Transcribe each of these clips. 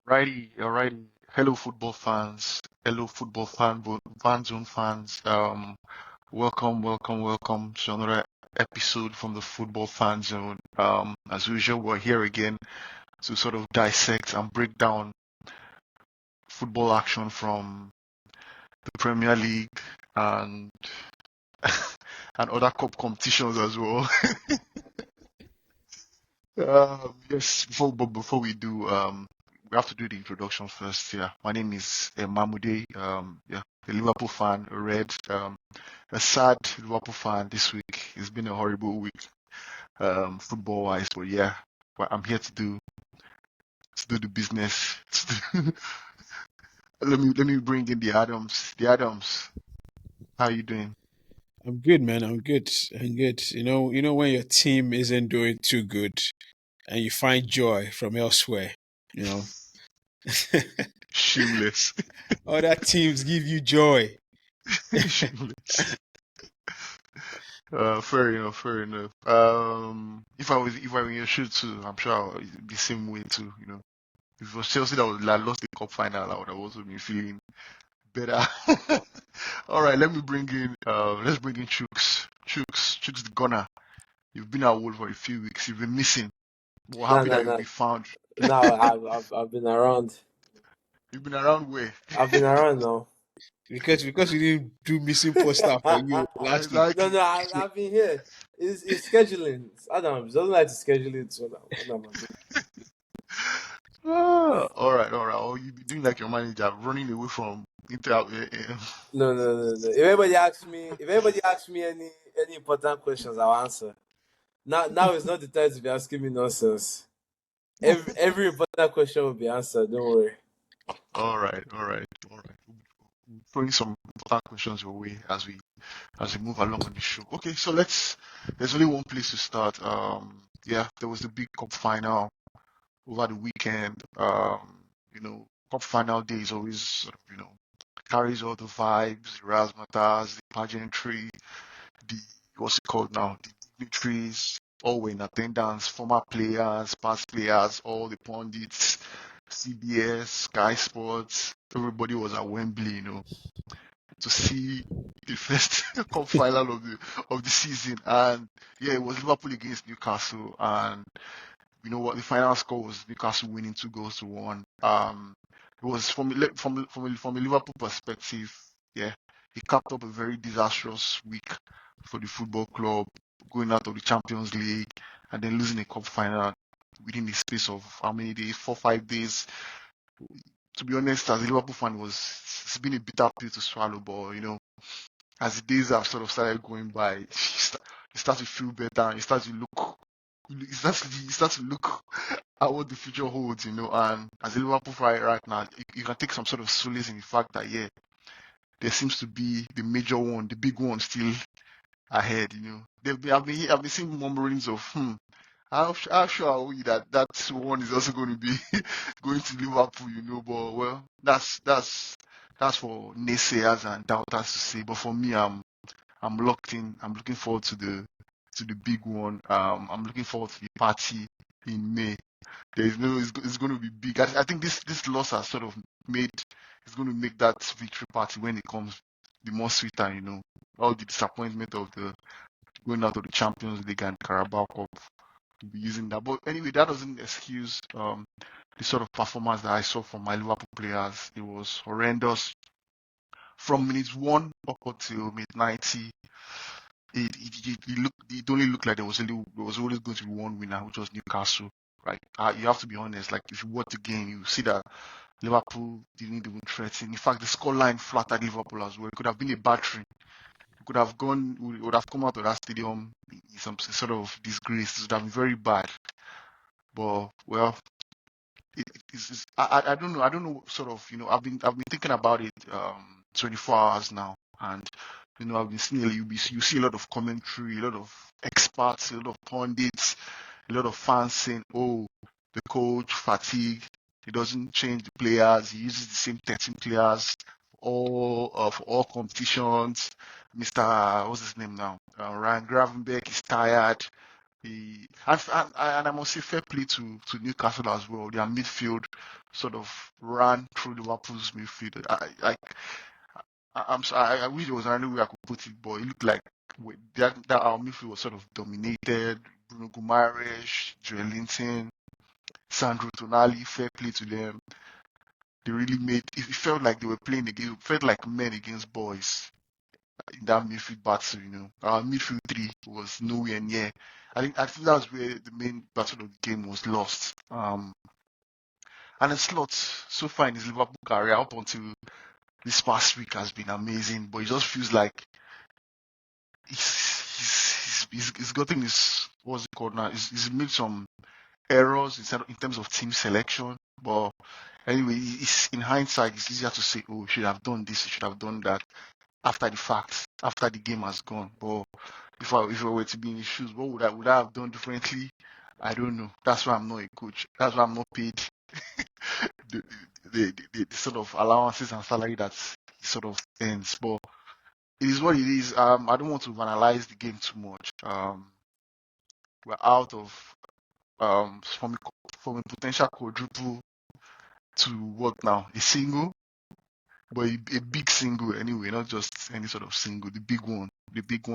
Alrighty. Hello, football fans. Hello, fan zone fans. Welcome to another episode from the Football Fan Zone. As usual, we're here again to sort of dissect and break down football action from the Premier League and and other cup competitions as well. Yes, before we do, we have to do the introduction first. Yeah, my name is Mahmoud. Yeah, a Liverpool fan, a Red, a sad Liverpool fan this week. It's been a horrible week, football wise. But yeah, what I'm here to do the business. Let me bring in the Adams. The Adams, how you doing? I'm good, man. I'm good. I'm good. You know when your team isn't doing too good and you find joy from elsewhere. You know, Shameless, other teams give you joy. shameless. Fair enough, fair enough. If I were in your shoe too, I'm sure it'd be the same way too. If it was Chelsea that was like, lost the cup final, I would have also been feeling better. All right, let's bring in Chooks the gunner. You've been out for a few weeks. You've been missing. We're No, happy no, that you'll no, be found. no. I've been around. You've been around where? I've been around now. because we didn't do missing poster for you last week. No, Exactly. no. I've been here. It's scheduling. Adams doesn't like to schedule it when I'm available. All right. Oh, you be doing like your manager, running away from Inter. No, no, no, no. If anybody asks me any important questions, I'll answer. Now is not the time to be asking me nonsense. Every important question will be answered. Don't worry. All right. We'll throwing some important questions your way as we move along on the show. Okay, so let's. There's only one place to start. Yeah, there was the big cup final over the weekend. Cup final day is always sort of, carries all the vibes, the razzmatazz, the pageantry, the what's it called now, the dignitaries, all were in attendance, former players, past players, all the pundits, CBS, Sky Sports, everybody was at Wembley, to see the first cup final of the season. And yeah, it was Liverpool against Newcastle, and you know what? The final score was Newcastle winning 2 goals to 1. It was from a Liverpool perspective. Yeah, it capped up a very disastrous week for the football club, going out of the Champions League and then losing a cup final within the space of how many days? 4, 5 days. To be honest, as a Liverpool fan, it's been a bitter pill to swallow. But as the days have sort of started going by, you start to feel better, and you start to look at what the future holds, and as a Liverpool fan right now, you can take some sort of solace in the fact that, yeah, there seems to be the major one, the big one still ahead, I've been seeing murmurings of, how sure are we that that one is also going to be going to Liverpool, but well, that's for naysayers and doubters to say, but for me, I'm locked in. I'm looking forward to the big one. I'm looking forward to the party in May. It's going to be big. I think this loss has sort of made it's going to make that victory party when it comes the more sweeter. All the disappointment of the going out of the Champions League and Carabao Cup to be using that. But anyway, that doesn't excuse the sort of performance that I saw from my Liverpool players. It was horrendous from minute one up until minute 90. It only looked like there was always going to be one winner, which was Newcastle. Right? You have to be honest. Like if you watch the game, you see that Liverpool didn't even threaten. In fact, the scoreline flattered Liverpool as well. It could have been a battery. We would have come out of that stadium in some sort of disgrace. It would have been very bad. But well, I don't know. I don't know. Sort of. I've been thinking about it 24 hours now, and I've been seeing you see a lot of commentary, a lot of experts, a lot of pundits, a lot of fans saying, "Oh, the coach fatigue. He doesn't change the players. He uses the same 13 players for all competitions." Mr. What's his name now? Ryan Gravenberch is tired. And I must say fair play to Newcastle as well. Their midfield sort of ran through Liverpool's midfield. I wish there was another way I could put it, but it looked like that our midfield was sort of dominated. Bruno Guimaraes, Joelinton, Sandro Tonali, fair play to them. They really made it felt like they were playing against, it felt like men against boys in that midfield battle, Our midfield three was nowhere near. I think that was where the main battle of the game was lost. And the slot so far in his Liverpool career up until this past week has been amazing, but it just feels like he's gotten his what's it called now? He's made some errors in terms of team selection, but anyway, in hindsight, it's easier to say, oh, you should have done this, you should have done that after the fact, after the game has gone. But if I were to be in his shoes, what would I have done differently? I don't know. That's why I'm not a coach. That's why I'm not paid the, the sort of allowances and salary that he sort of earns. But it is what it is. I don't want to analyze the game too much. We're out of from a potential quadruple to what now? A single, but a big single anyway, not just any sort of single. The big one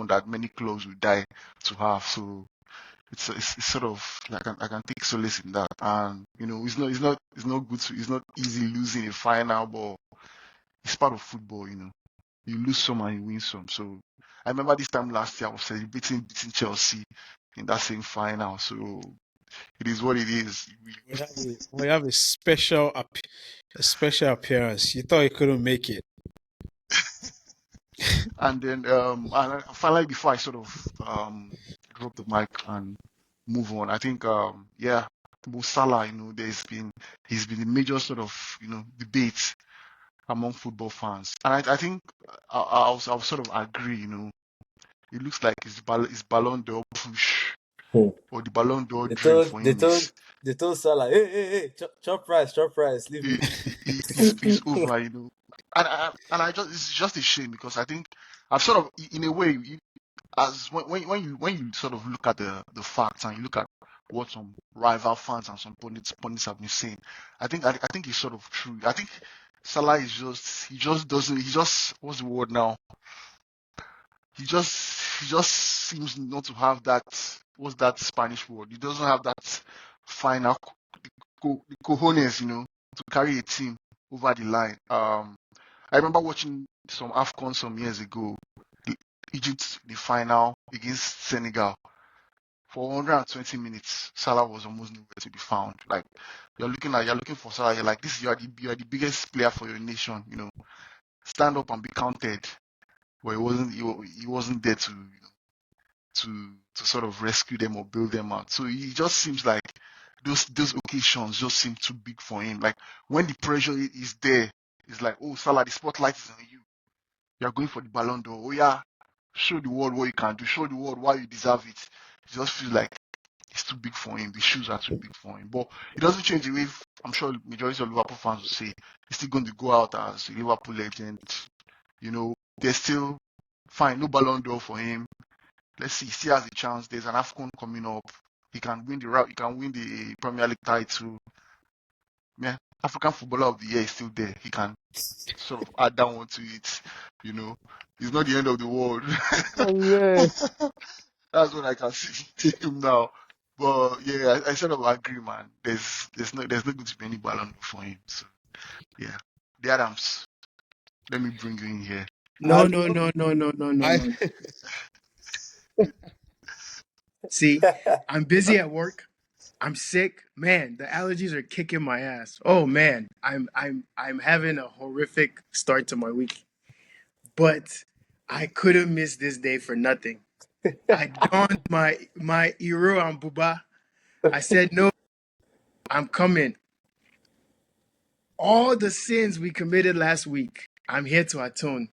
that many clubs will die to have. So it's sort of like I can take solace in that. And it's not good it's not easy losing a final, but it's part of football. You lose some and you win some. So I remember this time last year I was celebrating beating Chelsea in that same final. So it is what it is. We have a a special appearance. You thought you couldn't make it. And then and finally before I sort of drop the mic and move on, I think yeah, Mo Salah, he's been a major sort of debate among football fans, and I think I'll sort of agree. It looks like his Ballon d'Or push Hmm. or the Ballon d'Or They dream told for they him told they told Salah, hey, chop price, leave me. is over. And I just it's just a shame because I think I've sort of in a way as when you sort of look at the facts and you look at what some rival fans and some pundits have been saying, I think it's sort of true. I think Salah is just doesn't he just what's the word now? He just seems not to have that what's that Spanish word? He doesn't have that final the cojones, to carry a team over the line. I remember watching some AFCON some years ago, Egypt the final against Senegal. For 120 minutes, Salah was almost nowhere to be found. Like you're looking for Salah. You're like this. You are the biggest player for your nation. Stand up and be counted. But he wasn't there to sort of rescue them or build them out. So he just seems like those occasions just seem too big for him. Like when the pressure is there, it's like, oh Salah, the spotlight is on you. You're going for the Ballon d'Or. Oh yeah, show the world what you can do. Show the world why you deserve it. It just feels like it's too big for him. The shoes are too big for him. But it doesn't change the way I'm sure majority of Liverpool fans will say he's still going to go out as a Liverpool legend. There's still fine, no Ballon d'Or for him. Let's see, he still has a chance. There's an AFCON coming up. He can win the Premier League title. Yeah, African Footballer of the Year is still there. He can sort of add that one to it. You know, it's not the end of the world. Yeah. That's what I can see to him now. But yeah, I sort of agree, man. There's not going to be any Ballon for him. So yeah, the Adams. Let me bring you in here. No, no, no, no, no, no, no, I, no. See, I'm busy at work. I'm sick. Man, the allergies are kicking my ass. Oh man, I'm having a horrific start to my week. But I couldn't miss this day for nothing. I donned my Iro and Buba. I said, no, I'm coming. All the sins we committed last week, I'm here to atone.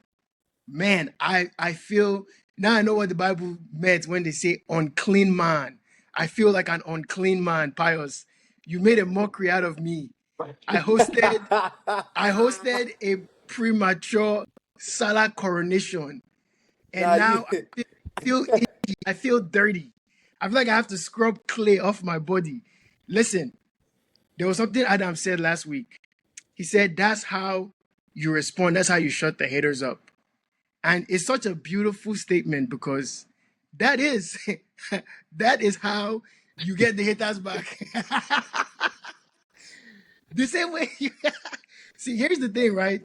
Man, I feel now I know what the Bible meant when they say unclean man. I feel like an unclean man, Pius. You made a mockery out of me. I hosted I hosted a premature Salah coronation, and Nah, you now I feel itchy. I feel dirty. I feel like I have to scrub clay off my body. Listen, there was something Adam said last week. He said that's how you respond. That's how you shut the haters up. And it's such a beautiful statement because that is that is how you get the haters back. The same way you see, here's the thing, right?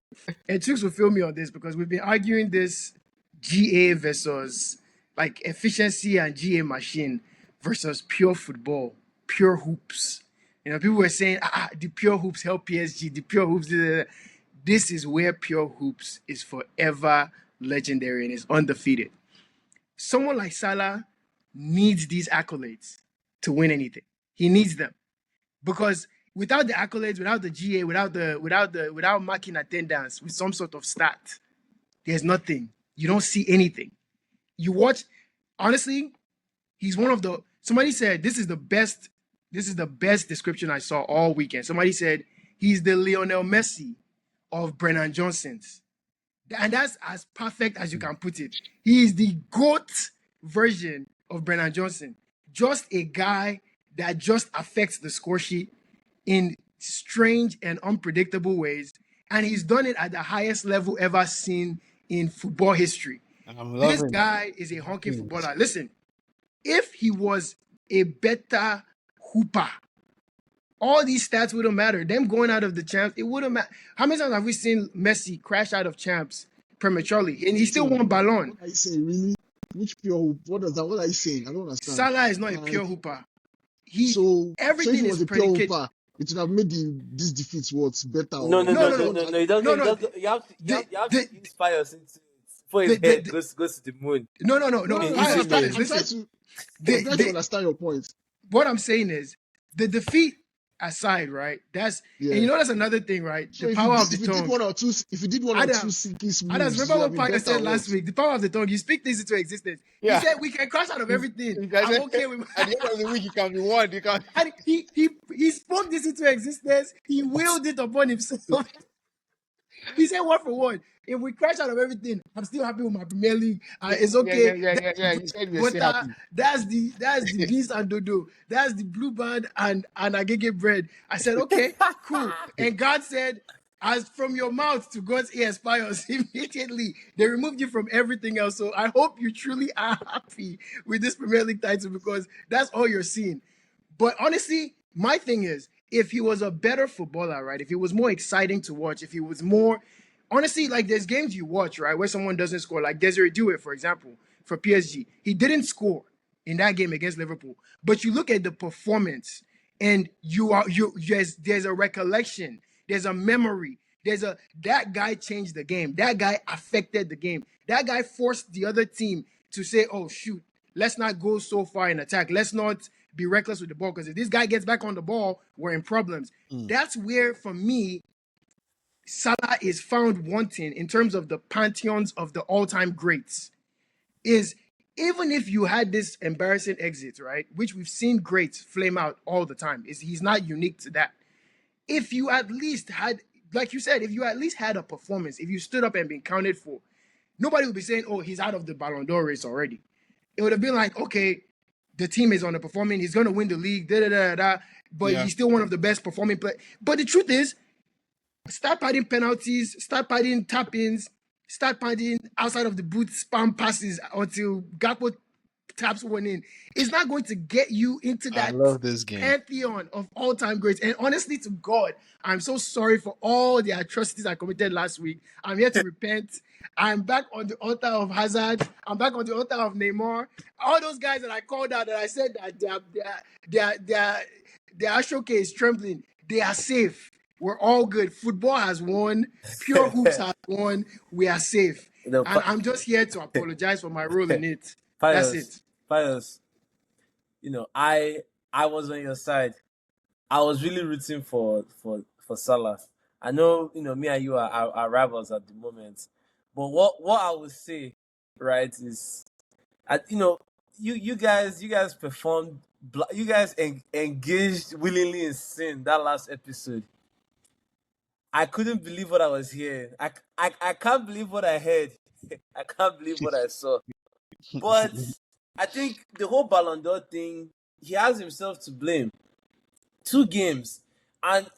And Chooks will feel me on this because we've been arguing this GA versus like efficiency and GA machine versus pure football, pure hoops. You know, people were saying, the pure hoops help PSG, the pure hoops. This is where pure hoops is forever legendary and is undefeated. Someone like Salah needs these accolades to win anything. He needs them because without the accolades, without the GA, without marking attendance with some sort of stat, there's nothing. You don't see anything. You watch, honestly, he's one of the. Somebody said this is the best. This is the best description I saw all weekend. Somebody said he's the Lionel Messi of Brennan Johnson's. And that's as perfect as you can put it. He is the GOAT version of Brennan Johnson. Just a guy that just affects the score sheet in strange and unpredictable ways. And he's done it at the highest level ever seen in football history. This guy is a honking footballer. Listen, if he was a better hooper, all these stats wouldn't matter. Them going out of the champs, it wouldn't matter. How many times have we seen Messi crash out of champs prematurely? And he still won Ballon. What are you saying, really? Which pure hoop? What are you saying? I don't understand. Salah is not a pure hooper. So everything if he was is a pure predicated. hooper, it would have made this defeat what's better. No. He doesn't. You have to inspire us into before his head goes to the moon. No. I'm trying to understand your point. What I'm saying is the defeat aside, right? And you know that's another thing, right? So the power of the tongue. If you did one or two silky moves, remember what Parker said last week? The power of the tongue. You speak things into existence. Yeah. He said we can crash out of everything. I'm okay with. At the end of the week, you can be one. You can. And he spoke this into existence. He willed it upon himself. He said word for word. If we crash out of everything, I'm still happy with my Premier League. It's okay. Yeah. You said you were still happy. That's the beans and dodo. That's the blue band and agege bread. I said, okay, cool. And God said, as from your mouth to God's ear aspires, immediately they removed you from everything else. So I hope you truly are happy with this Premier League title because that's all you're seeing. But honestly, my thing is, if he was a better footballer, right? If he was more exciting to watch, if he was more, honestly, like there's games you watch, right, where someone doesn't score, like Desiree Doué, for example, for PSG. He didn't score in that game against Liverpool. But you look at the performance and there's a recollection, there's a memory, that guy changed the game. That guy affected the game. That guy forced the other team to say, oh, shoot, let's not go so far in attack. Let's not be reckless with the ball because if this guy gets back on the ball, we're in problems. That's where, for me, Salah is found wanting in terms of the pantheons of the all-time greats. Is even if you had this embarrassing exit, right, which we've seen greats flame out all the time, he's not unique to that. If you at least had, like you said, if you at least had a performance, if you stood up and been counted for, nobody would be saying, oh, he's out of the Ballon d'Or race already. It would have been like, okay, the team is underperforming. He's going to win the league, but he's still one of the best performing players. But the truth is, start padding penalties, start padding tap-ins, start padding outside of the boot spam passes until Gakpo taps one in. It's not going to get you into that pantheon of all-time greats. And honestly, to God, I'm so sorry for all the atrocities I committed last week. I'm here to repent. I'm back on the altar of Hazard. I'm back on the altar of Neymar. All those guys that I called out that I said that their actual case trembling, they are safe. We're all good. Football has won. Pure hoops has won. We are safe. And I'm just here to apologize for my role in it. That's it. Pius, I was on your side. I was really rooting for Salah. I know, me and you are rivals at the moment. But what I would say, right, is, you guys performed, you guys engaged willingly in sin that last episode. I couldn't believe what I was hearing. I can't believe what I heard. I can't believe what I saw. But I think the whole Ballon d'Or thing, he has himself to blame. 2 games, and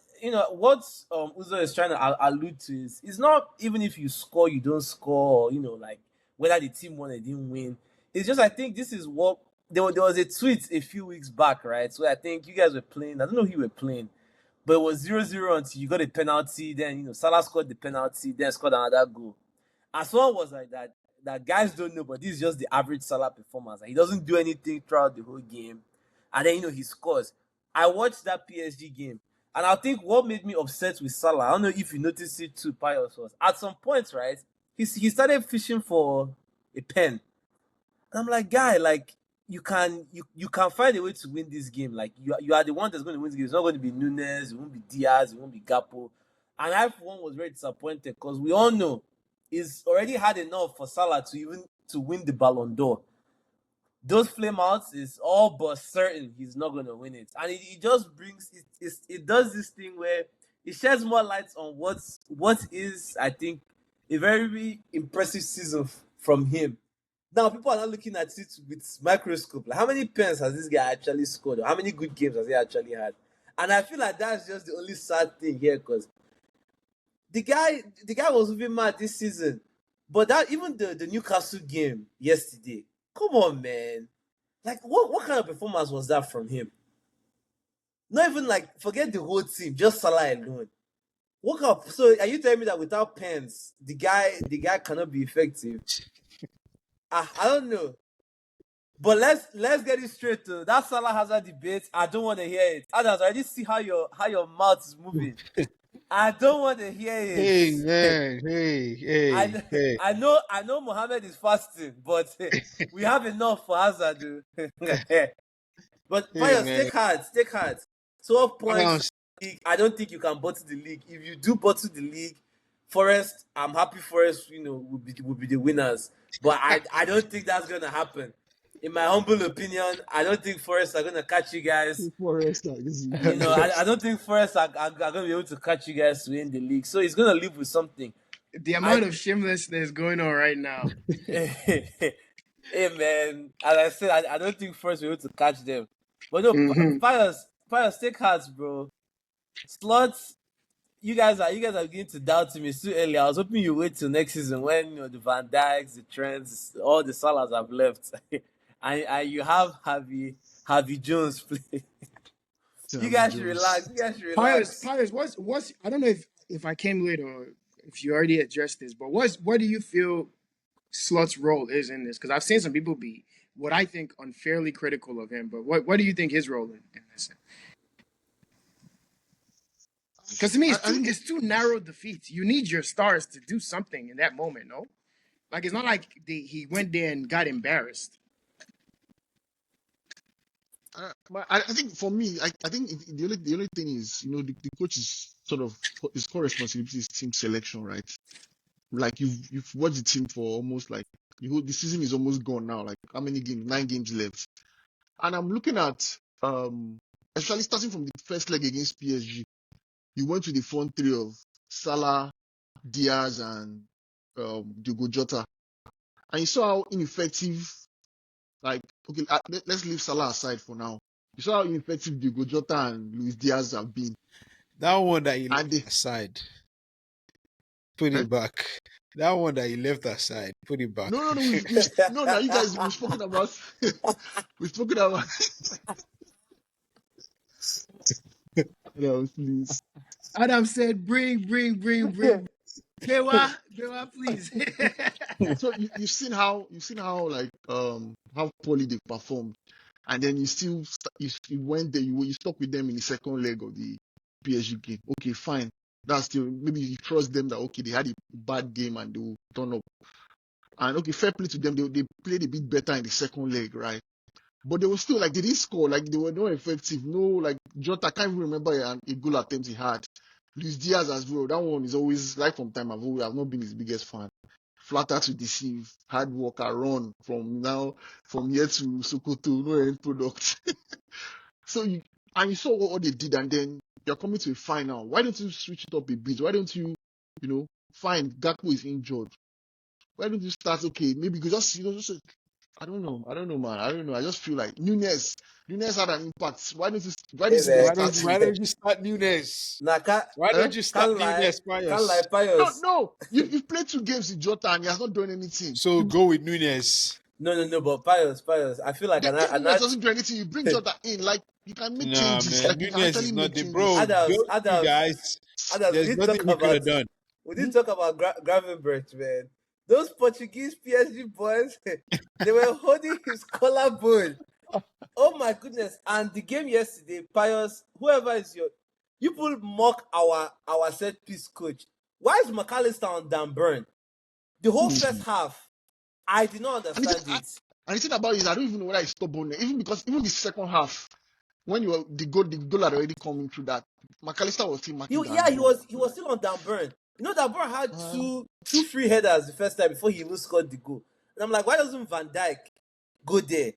what Uzo is trying to allude to is it's not even if you score, you don't score, or, like whether the team won or didn't win. It's just I think this is what there was a tweet a few weeks back, right? So I think you guys were playing. I don't know who you were playing, but it was 0-0 until you got a penalty. Then Salah scored the penalty, then scored another goal. And someone was like that guys don't know, but this is just the average Salah performance. He doesn't do anything throughout the whole game, and then he scores. I watched that PSG game, and I think what made me upset with Salah, I don't know if you noticed it too, Pius, was at some point, right? He started fishing for a pen. And I'm like, guy, like you can find a way to win this game. Like you are the one that's going to win this game. It's not going to be Nunes, it won't be Diaz, it won't be Gapo. And I for one was very disappointed because we all know he's already had enough for Salah to even to win the Ballon d'Or. Those flameouts is all but certain he's not going to win it, and it just brings it does this thing where it sheds more light on what is, I think, a very impressive season from him. Now people are not looking at it with microscope. Like, how many pens has this guy actually scored? Or how many good games has he actually had? And I feel like that's just the only sad thing here, because the guy was moving mad this season. But that even the Newcastle game yesterday, come on, man. Like what kind of performance was that from him? Not even like forget the whole team, just Salah alone. What kind of, so are you telling me that without pens, the guy cannot be effective? I don't know. But let's get it straight to that Salah Hazard debate. I don't want to hear it. Others, I already see how your mouth is moving. I don't want to hear Hey it. man, hey, I hey. I know Mohammed is fasting, but we have enough for Hazard. But Hey Pius, man. take heart. 12 points. Bounce. League. I don't think you can bottle the league. If you do bottle the league, Forest, I'm happy Forest, will be the winners. But I don't think that's gonna happen. In my humble opinion, I don't think Forest are gonna catch you guys. Forest, like this is I don't think Forest are gonna be able to catch you guys to win the league. So he's gonna live with something. The I amount of shamelessness going on right now. Hey man, as I said, I don't think Forest will be able to catch them. But no, Hmm. Pius, take hearts, bro. Slots, you guys are beginning to doubt me. It's too early. I was hoping you wait till next season when the Van Dijks, the Trents, all the Salahs have left, and you have Harvey Jones play. You Sammy guys should relax. Jones. You guys should Pius, relax. Pius, what's I don't know if I came late or if you already addressed this, but what do you feel Slot's role is in this? Because I've seen some people be what I think unfairly critical of him, but what do you think his role in this? Because to me, I think it's too narrow defeats. You need your stars to do something in that moment, no? Like it's not like he went there and got embarrassed. I think for me, I think the only thing is, the coach is sort of his core responsibility is team selection, right? Like you've watched the team for almost like the season is almost gone now. Like how many games? 9 games left. And I'm looking at especially starting from the first leg against PSG, you went to the front three of Salah, Diaz, and Diogo Jota, and you saw how ineffective. Like, okay, let's leave Salah aside for now. You saw how ineffective Diogo Jota and Luis Diaz have been, That one that you and left aside, put it back. That one that you left aside, put it back. no, no. Now you guys, we've spoken about, we've spoken about. No, please. Adam said, bring. Bewa, please. So you've seen how poorly they performed, and then you went there, you stuck with them in the second leg of the PSG game. Okay, fine. That's still, maybe you trust them that okay, they had a bad game and they will turn up. And okay, fair play to them. They played a bit better in the second leg, right? But they were still like they didn't score, like they were not effective. No, like Jota, I can't even remember a goal attempt he had. Luis Diaz as well. That one is always like from time I've not been his biggest fan. Flatter to deceive, hard worker, run from here to Sokoto, no end product. So you saw what they did, and then you're coming to a final. Why don't you switch it up a bit? Why don't fine, Gakpo is injured. Why don't you start, okay, maybe you could just I don't know. I don't know, man. I don't know. I just feel like Nunez had an impact. Why Hey didn't they man, start Why him? don't you start Nunes? nah, Why Eh? don't you start can't lie, Nunes, can't lie, Pius? No, Pius. no. You've played 2 games with Jota and he has not done anything. So go with Nunes. No, but Pius. I feel like If Nunez doesn't do anything, you bring Jota in. Like you can make Nah, changes. man. Like you can Nunes actually is not make the bro. changes. Adams, Those two guys, We there's didn't nothing talk he could about have done. we didn't talk about Gravenberch, man. Those Portuguese PSG boys, they were holding his collarbone. Oh my goodness! And the game yesterday, Pius, whoever is you people mock our set piece coach. Why is McAllister on Dan Burn? The whole first half, I did not And the, thing, understand it. and the thing about it is, I don't even know whether it's stubborn. Even the second half, when the goal had already coming through that, McAllister was still marking Yeah, down. he was still on Dan Burn. You know, Dan Burn had Uh, two free headers the first time before he even scored the goal. And I'm like, why doesn't Van Dijk go there?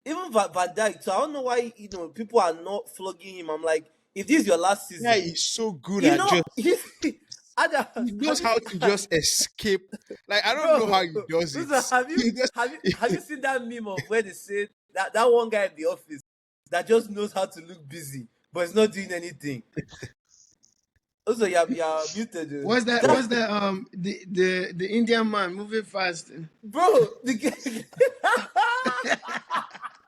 Even Van Dijk. So I don't know why people are not flogging him. I'm like, if this is your last Yeah, season, he's so good at just. Adam, He knows how to just escape. Like I don't know bro, how he does it. listen, He just, have you seen that meme of where they say that one guy in the office that just knows how to look busy but is not doing anything? Also, you're muted. What's that? What's that? The Indian man moving fast. Bro,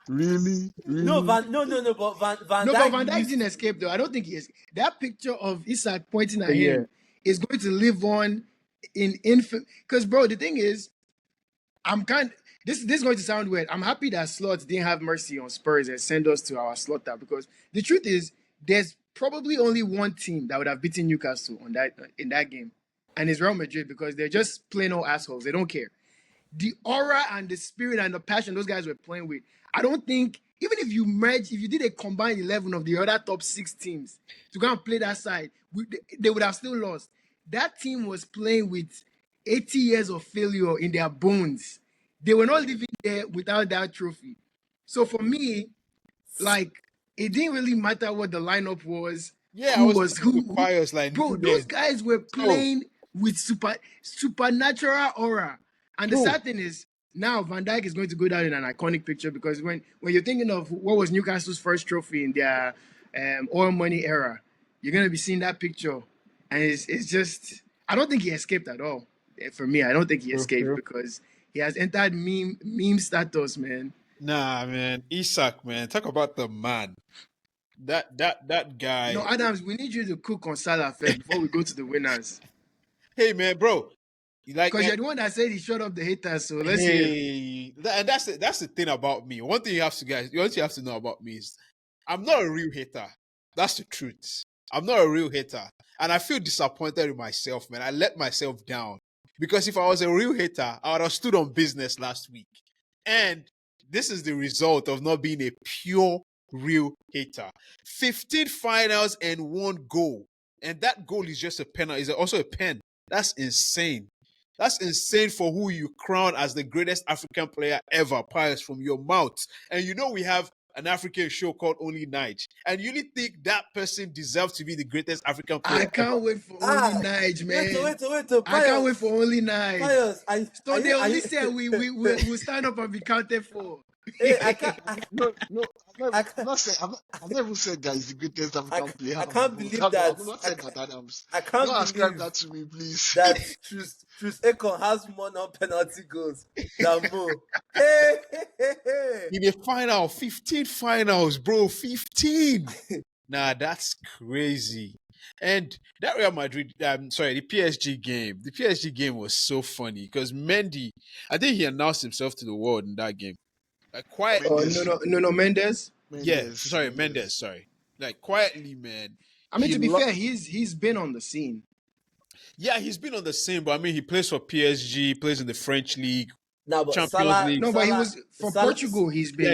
really? no, but Van No, but Dijk Van Dijk used didn't escape though. I don't think he is. That picture of Isak pointing at yeah. him is going to live on in infant. Because bro, the thing is, I'm kind. This is going to sound weird. I'm happy that Slot didn't have mercy on Spurs and send us to our slaughter because the truth is, there's probably only one team that would have beaten Newcastle on that in that game, and it's Real Madrid because they're just plain old assholes. They don't care. The aura and the spirit and the passion those guys were playing with. I don't think even if you did a combined 11 of the other top 6 teams to go and play that side, they would have still lost. That team was playing with 80 years of failure in their bones. They were not living there without that trophy. So for me, like it didn't really matter what the lineup was, Yeah, I who was was talking to who. Pius like Bro, those Nunes. guys were playing with supernatural aura. And the Bro. sad thing is, now Van Dijk is going to go down in an iconic picture because when you're thinking of what was Newcastle's first trophy in their oil money era, you're going to be seeing that picture. And it's just, I don't think he escaped at all. For me, I don't think he escaped because he has entered meme status, man. Nah, man. Isak, man. Talk about the man. That guy. No, Adams, we need you to cook on Salah first before we go to the winners. Hey, man, bro. Because you're the one that said he shut up the haters, so let's hear. And that's the thing about me. One thing you have to know about me is I'm not a real hater. That's the truth. I'm not a real hater. And I feel disappointed in myself, man. I let myself down. Because if I was a real hater, I would have stood on business last week. And this is the result of not being a pure, real hater. 15 finals and 1 goal. And that goal is just a pen. Is also a pen. That's insane. That's insane for who you crown as the greatest African player ever, Pius, from your mouth. And you know we have an African show called Only Nige. And you really think that person deserves to be the greatest African player I can't wait for Only Nige, man. Wait. I can't wait for Only Nige. Pius, So they only say we'll stand up and be counted for. Hey, I can't. No, I've not even said that he's the greatest African player. I can't believe that. I've not said that, Adams. I can't Don't ascribe believe that to me, please. that Truth Ekon has more non-penalty goals than Mo. Hey. in a final, 15 finals, bro, 15. Nah, that's crazy. And that Real Madrid, the PSG game. The PSG game was so funny because Mendy, I think he announced himself to the world in that game. Like quietly. Mendes. No, Mendes. Mendes, sorry. Like quietly, man. I mean, to be fair, he's been on the scene. Yeah, he's been on the scene, but I mean, he plays for PSG, plays in the French league, Now, but Champions League. No, but he was for Portugal. He's been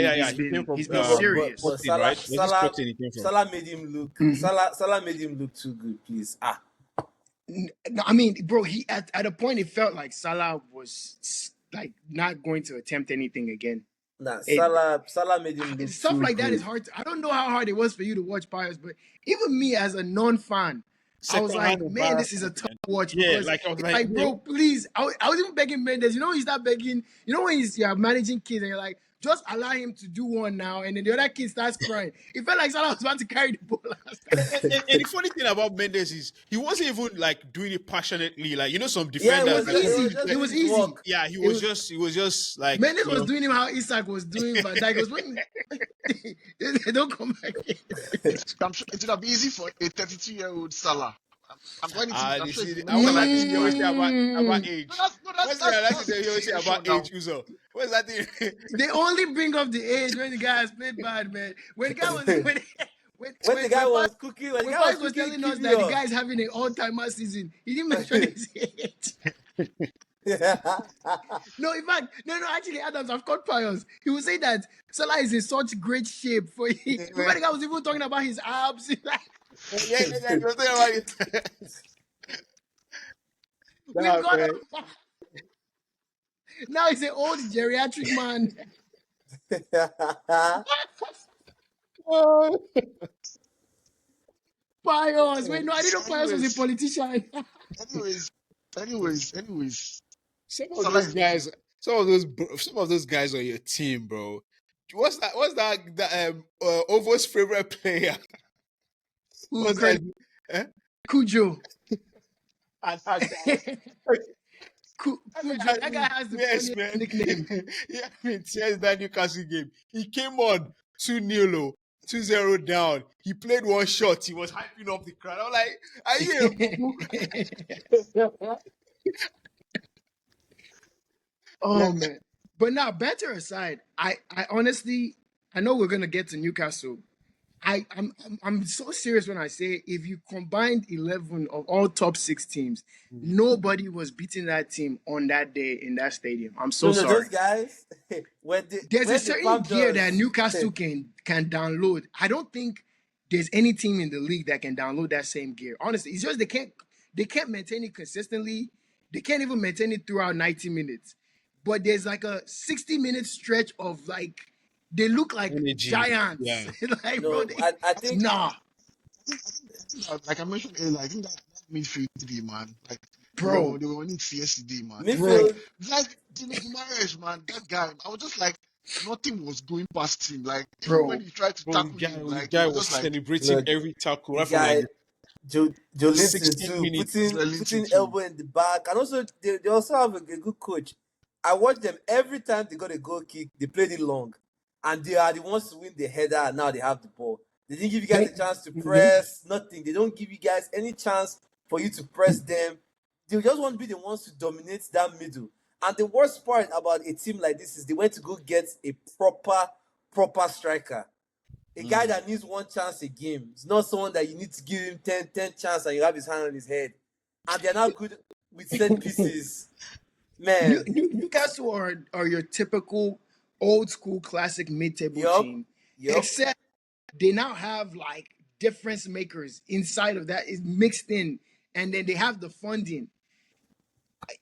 he's been serious. But Salah made him look. Salah made him look too good. Please, No, I mean, bro, he at a point it felt like Salah was like not going to attempt anything again. Nah, Salah made him look stuff too like that good. is hard. I don't know how hard it was for you to watch Pius, but even me as a non-fan, I was like, second-hand man, this is a embarrassment, tough man. watch Yeah, because like I was it's like, like, bro, please. I was even begging Mendes. You know, when you start begging, you know, when you're managing kids and you're like, just allow him to do one now, and then the other kid starts crying. It felt like Salah was about to carry the ball last time. and the funny thing about Mendes is he wasn't even like doing it passionately. Like some Yeah, It defenders was that it are was easy. just It like, doing was his easy. work. yeah, It was he was just like Mendes was doing him how Isak was doing Van Dijk. Was when they don't come back. I'm sure it would have been easy for a 32-year-old Salah. I'm you sure see, if I was Salah like is this thing you always fine. say about Mm. No, age. that's no, What's the last that's thing the you always say situation about now. age, Uzo? What's that thing? They only bring up the age when the guy has played bad, man. When the guy was when When the guy when was cooking, when the When guy was Fives was cooking, telling us keep that the you guy is having an all-timer season, he didn't mention his age. No, in fact, no, actually, Adams, I've caught Pius. He was saying that Salah is in such great shape for he. Remember, the guy was even talking about his abs. Yeah. You're talking about it. We've Nah, got man. him. Now he's an old geriatric man. Oh, Pius. Wait, no, I didn't know Pius was a anyways, politician. anyways, anyways. some of Salah those is good. guys, some of those guys on your team, bro. What's that Ovo's favorite player? Who What's credit that? Eh? Cujo. And that Cujo. That guy has the yes, funniest man. nickname. Yeah, I mean, here's that Newcastle game. He came on 2-0, 2-0 down. He played one shot. He was hyping up the crowd. I'm like, are you a boo-boo? Oh man. But now, better aside, I honestly, I know we're gonna get to Newcastle. I'm so serious when I say if you combined 11 of all top six teams, nobody was beating that team on that day in that stadium. I'm so No, those sorry. guys There's a when the certain palm gear that does. Newcastle can download. I don't think there's any team in the league that can download that same gear. Honestly, it's just they can't maintain it consistently. They can't even maintain it throughout 90 minutes. But there's like a 60-minute stretch of like they look like Energy. giants. Yeah. Like, bro, No, I think nah, Like I mentioned earlier, I think that midfield three, man. Like bro, they were winning yesterday, man. bro, midfield. Like Dino Guimaraes, man, that guy. I was just like, nothing was going past him. Like even when bro. he tried to Bro, tackle him, the like it guy was was just like celebrating No, every tackle the right from like guy Joe the Linton 16 too, minutes. putting Wellington too. elbow in the back, and also they also have a good coach. I watch them every time they got a goal kick, they played it long, and they are the ones to win the header. And now they have the ball. They didn't give you guys a chance to Mhm. press, nothing. They don't give you guys any chance for you to press them. They just want to be the ones to dominate that middle. And the worst part about a team like this is they went to go get a proper striker, a guy that needs one chance a game. It's not someone that you need to give him 10 chance and you have his hand on his head. And they're not good with set pieces. Man, Newcastle are your typical old school classic mid-table yup, team, yup. except they now have like difference makers inside of that is mixed in, and then they have the funding,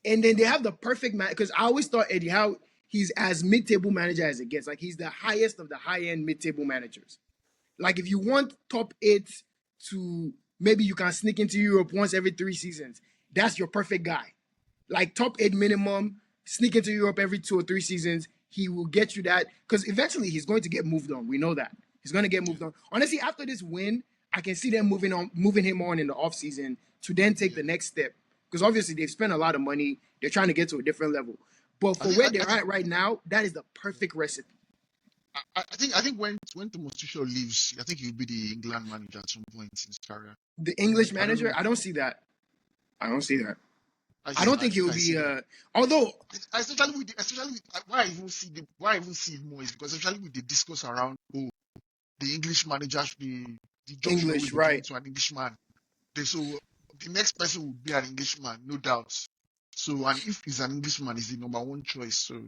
and then they have the perfect man. Because I always thought Eddie Howe, he's as mid-table manager as it gets. Like he's the highest of the high-end mid-table managers. Like if you want top eight to maybe you can sneak into Europe once every 3 seasons, that's your perfect guy. Like top eight minimum, sneak into Europe every 2 or 3 seasons. He will get you that because eventually he's going to get moved on. We know that he's going to get moved on. Honestly, after this win, I can see them moving him on in the offseason to then take Yeah. the next step. Because obviously they've spent a lot of money. They're trying to get to a different level. But I for think where they're think at right now, that is the perfect recipe. I think when Thomas Tuchel leaves, I think he'll be the England manager at some point in his career. The English I don't manager, know. I don't see that. I don't see that. I Yeah, don't I think think he'll I see be. that. Although Especially with, why why I even see it more is because especially with the discourse around the English manager the job should always English, be given right? to an Englishman. So the next person will be an Englishman, no doubt. So and if he's an Englishman, he's the number one choice. So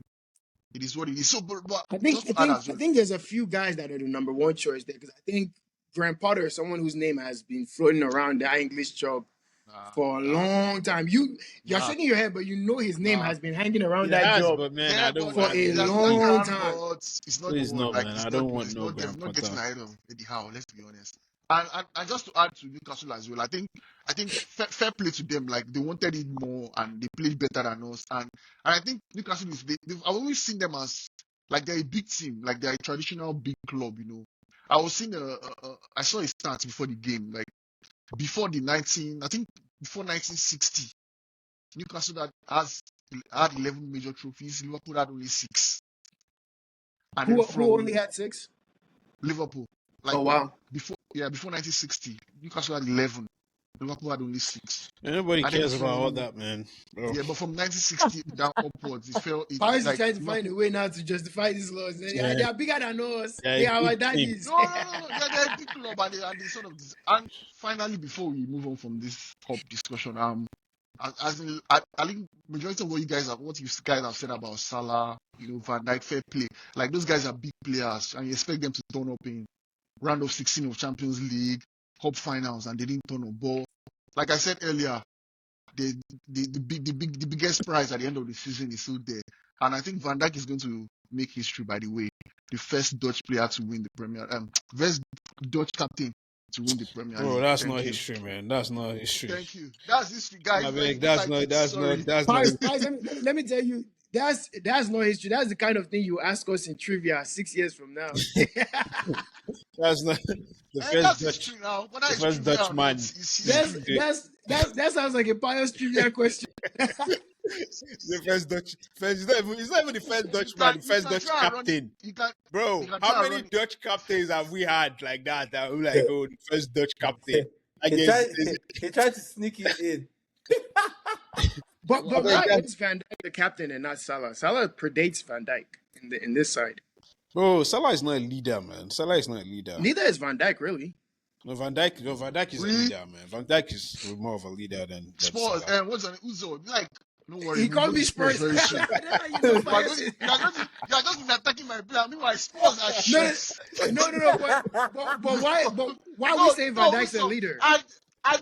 it is what it is. So but I think just I to add think as I well, think there's a few guys that are the number one choice there because I think Graham Potter is someone whose name has been floating around that English job nah, for a nah, long time. You're nah, shaking your head, but you know his name nah. has been hanging around It that has, job but man, Yeah, I but don't for want a it has been no. hanging long around, time. but it's not the Please one. no, Like man. it's I not don't want it's no not they've Graham not getting Potter. ahead of Eddie Howe. Let's be honest. And just to add to Newcastle as well, I think fair play to them. Like they wanted it more and they played better than us. And I think Newcastle I've always seen them as like they're a big team, like they're a traditional big club. I was seeing I saw a stat before the game, like before the 19, I think before 1960, Newcastle had 11 major trophies. Liverpool had only 6. And then Who from only had 6? Liverpool, like Oh wow. before 1960, Newcastle had 11. Liverpool had only 6. Nobody And then cares about all from that, man. Bro. yeah, but from 1960 down upwards, Paris is like trying to find Liverpool. a way now to justify these laws. Yeah. They are bigger than us. Yeah, They are our big team. daddies. No. They're a big club and they sort of. And finally, before we move on from this cup discussion, I think majority of what you guys have said about Salah, Van Dijk, fair play. Like those guys are big players, and you expect them to turn up in round of 16 of Champions League, cup finals, and they didn't turn up. But like I said earlier, the biggest prize at the end of the season is still there, and I think Van Dijk is going to make history. By the way, the first Dutch player to win the Premier, first Dutch captain to win the Premier Bro, League. that's Thank not you. history, man. That's not history. Thank you. That's history, guys. I beg, That's sorry. Paris, let me tell you, that's no history. That's the kind of thing you ask us in trivia 6 years from now. That's not the And first that's Dutch. history now. Whether The it's first trivia Dutch or man. not, it's history. that sounds like a pious trivia question. The first Dutch. It's not even the first Dutch You man. can- The you first can Dutch try and run it. captain. You can Bro, you can how try and many run it. Dutch captains have we had like that? That we like, oh, the first Dutch captain. Like, He tried to sneak it in. But I mean, why is Van Dijk the captain and not Salah? Salah predates Van Dijk in this side. bro, Salah is not a leader, man. Salah is not a leader. Neither is Van Dijk really. No, Van Dijk is a Really? leader, man. Van Dijk is more of a leader than Spurs, Salah. and what's on Uzo? Like, don't worry, He we'll called go me to Spurs Spurs. very soon. You know, You are just been attacking my player. Meanwhile, Spurs are shit. no. But why are we saying Van Dijk's a Uzo, leader?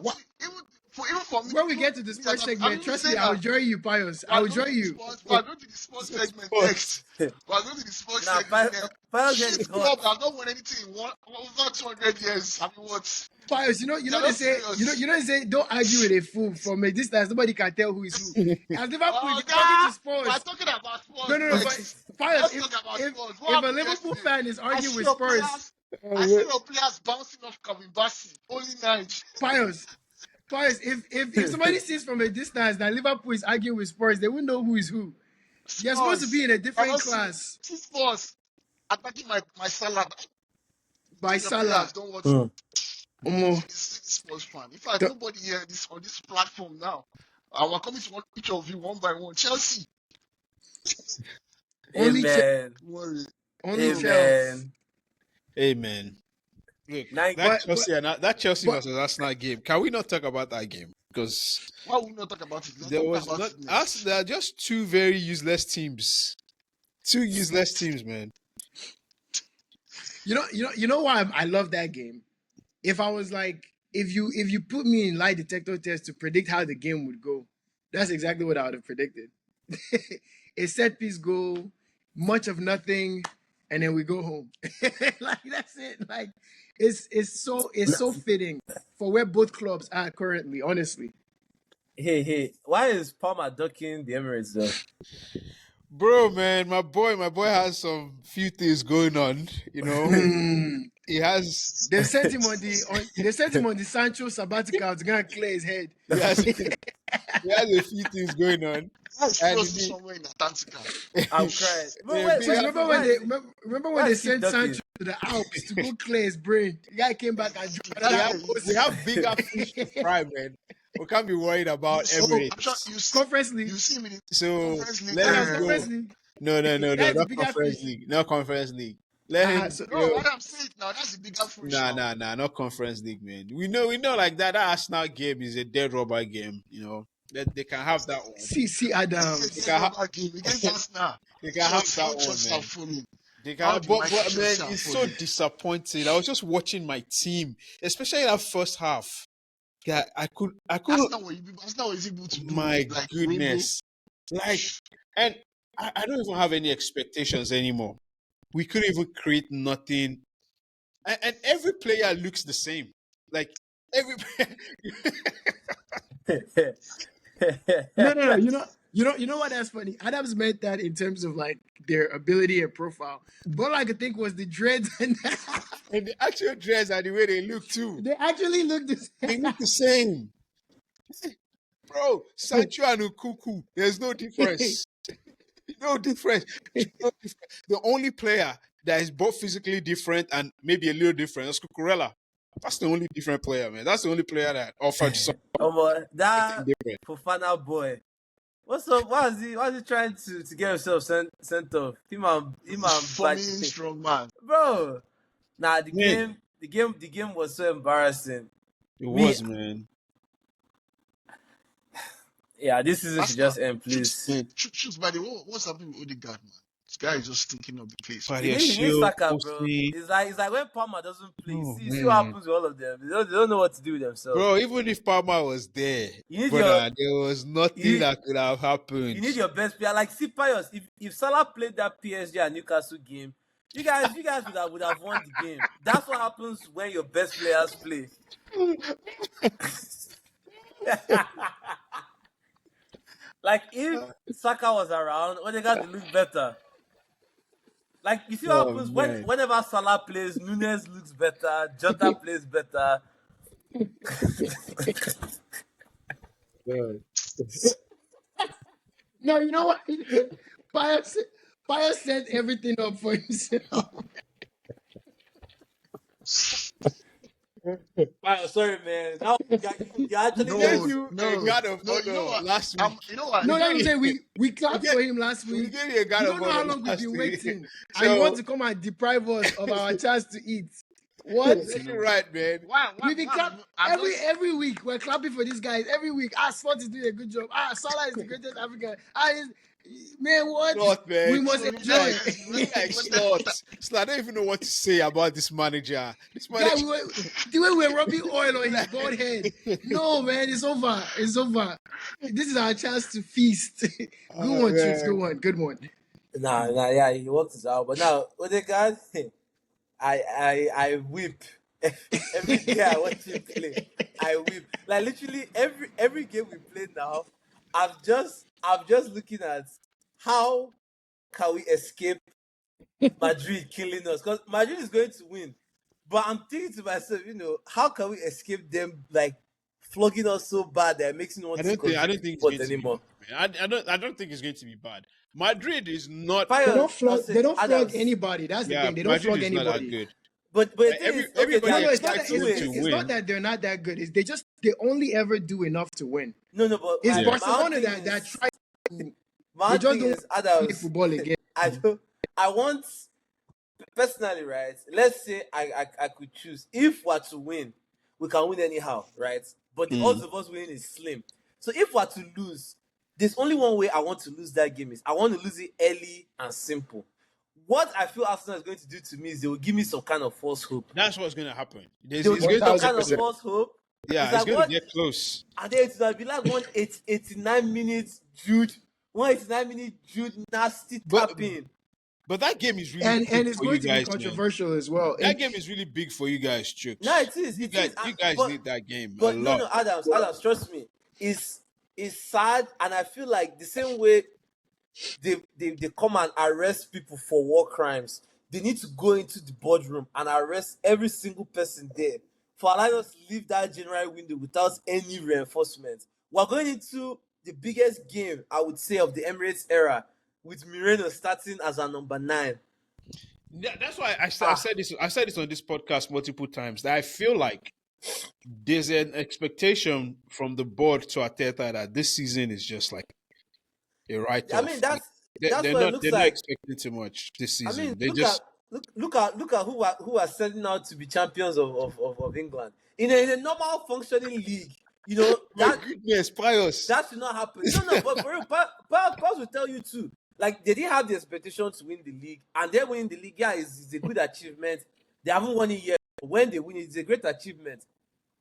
What? Even for me, When we get to the Spurs I'm segment, even trust saying me, I will that join you, Pius. we I are will going join to the you. Spurs. We are going to the Spurs segment Spurs. next. We are going to the Spurs Nah, segment next. Pius Shit gets club got. that not won anything in over 200 years. I mean, what? Pius, They're they not say, serious. they say, don't argue with a fool from a distance. Nobody can tell who is who. As Liverpool, Oh, if you're talking to God! Spurs, We're talking about Spurs no. But next. Pius, Let's talk about Spurs. What if a happened Liverpool yesterday? fan is I arguing see with your Spurs, players. I see your players bouncing off Kevin Bassey. Only night. Pius, if somebody sees from a distance that Liverpool is arguing with Spurs, they won't know who is who. You're supposed to be in a I different don't see class Spurs attacking my Salah. by Your Salah. players don't watch Omo, Spurs fan. In fact, the- nobody here on this platform now. We're coming to each of you one by one. Chelsea, Only Amen. don't worry. only Chelsea. Amen. Hey, man. Look, Nike. that Chelsea but- versus Arsenal game. Can we not talk about that game? Because Why would we not talk about it? Let's there talk was about not it next. us. There are just two very useless teams. Two useless teams, man. You know why I love that game? If I was like, if you put me in lie detector test to predict how the game would go, that's exactly what I would have predicted. A set piece goal, much of nothing, and then we go home. Like that's it. Like it's so fitting for where both clubs are currently, honestly. Hey, why is Palmer ducking the Emirates though? Bro, man, my boy has some few things going on. You know, he has They sent him on the Sancho sabbatical to go and clear his head. he has a few things going on. That's And frozen the- somewhere in Atlantica. I'm crying. But Yeah, wait, big- So remember when why they is he sent ducking? Sancho to the Alps to go clear his brain? The guy came back and we have bigger fish to fry, man. We can't be worried about So, I'm Emirates. sure you Conference League. see him in the So Conference League. let him go. Conference League. No, That's the not bigger Conference fish. League. Not Conference League. Let him. so- No, what I'm saying now, that's the bigger fish. Nah, not Conference League, man. We know like that. That Arsenal game is a dead rubber game. You know that they can have that one. See Adams. It's a rubber game against Arsenal. They can have How that Chelsea one, are man. falling. They How can, the but mighty man, Chelsea are it's so falling. disappointing. I was just watching my team, especially that first half. Yeah, I couldn't. Arsenal was able to do My like goodness, like, and I don't even have any expectations anymore. We couldn't even create nothing, and every player looks the same. Like every No. You know what? That's funny. Adams meant that in terms of like their ability and profile. But all I could think was the dreads, and and the actual dress and the way they look too. they actually looked the They same. look the same. Bro, Sancho and Ukuku, there's no difference. No difference. No difference. The only player that is both physically different and maybe a little different is Cucurella. That's the only different player, man. That's the only player that offered something That different. Fofana boy. What's up? Why is he trying to get himself sent off? Him and Forming strong man. bro. Nah, the Man. game was so embarrassing. It was, man. Yeah, this season should just end, please. Shoot, by the way, what's happening with Odegaard, man? This guy is just thinking of the place. But He needs Saka, bro. It's like when Palmer doesn't play. Oh, see what happens with all of them. They don't know what to do with themselves. Bro, even if Palmer was there, there was nothing that could have happened. You need your best player. Like, see, Pius, if Salah played that PSG and Newcastle game, you guys would have won the game. That's what happens when your best players play. Like, if Saka was around, Odegaard would look better. Like, you see what happens whenever Salah plays, Nunes looks better, Jota plays better. No, you know what? Pius set everything up for himself. Sorry, man. Now you actually last week. You know what? No, that was it. We clapped for him last week. We gave you a God You of don't know how Honor long we've been waiting. So, and you want to come and deprive us of our chance to eat. What? You're right, man. We've been clapping every week. We're clapping for these guys every week. Sport is doing a good job. Salah is the greatest African. Man, what? Slot, man. We must enjoy it. Like Slot, I don't even know what to say about this manager. Guy, the way we're rubbing oil on his bald head. No, man, it's over. It's over. This is our chance to feast. Good one, Chiefs. Good one. Nah, yeah, he worked it out. But now, Odegaard, I whip. Every day I watch him play, I whip. Like, literally every game we play now, I'm just looking at how can we escape Madrid killing us, because Madrid is going to win. But I'm thinking to myself, how can we escape them, like, flogging us so bad that it makes no one to think it's anymore. I don't think it's going to be bad. Madrid is not. They don't flog anybody. That's the thing. They don't Madrid flog anybody. Not that good. But everybody it's not that they're not that good. It's they only ever do enough to win. No, but it's Barcelona that tries to. My thing is, play football again. I want, personally, right? Let's say I could choose. If we're to win, we can win anyhow, right? But the odds of us winning is slim. So if we're to lose, there's only one way I want to lose that game is I want to lose it early and simple. What I feel Arsenal is going to do to me is they will give me some kind of false hope. That's what's going to happen. They will give me some kind of false hope. Yeah, it's going to get close. And then it will be like 89 minutes Jude, nasty tapping. But that game is really and big it's for going you to guys, be controversial as well. That game is really big for you guys, Chooks. No, it is. You guys need that game. But a lot. No, Adams, trust me. It's sad, and I feel like the same way they come and arrest people for war crimes, they need to go into the boardroom and arrest every single person there for allowing us to leave that January window without any reinforcement. We're going into the biggest game, I would say, of the Emirates era, with Moreno starting as our number 9. Yeah, that's why I said this. I said this on this podcast multiple times. That I feel like there's an expectation from the board to Arteta that this season is just like a write-off. I mean, that's what it looks they're like. not expecting too much this season. I mean, they look at who are setting out to be champions of England in a normal functioning league. Goodness, Pius. That should not happen. No, but for real, Pius will tell you too. Like, they didn't have the expectation to win the league, and they're winning the league. Yeah, it's a good achievement. They haven't won it yet. When they win it, it's a great achievement.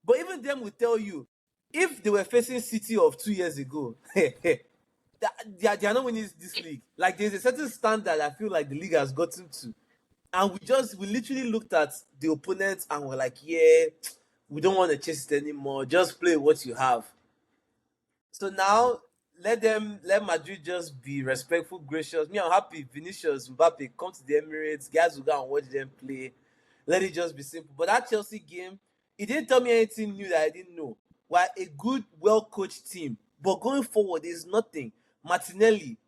But even them will tell you, if they were facing City of 2 years ago, they are not winning this league. Like, there's a certain standard I feel like the league has gotten to. And we literally looked at the opponents and we're like, yeah, We don't want to chase it anymore. Just play what you have. So now let Madrid just be respectful, gracious. Me, I'm happy. Vinicius, Mbappe, come to the Emirates. Guys will go and watch them play. Let it just be simple. But that Chelsea game, it didn't tell me anything new that I didn't know. We're a good, well-coached team. But going forward, there's nothing. Martinelli,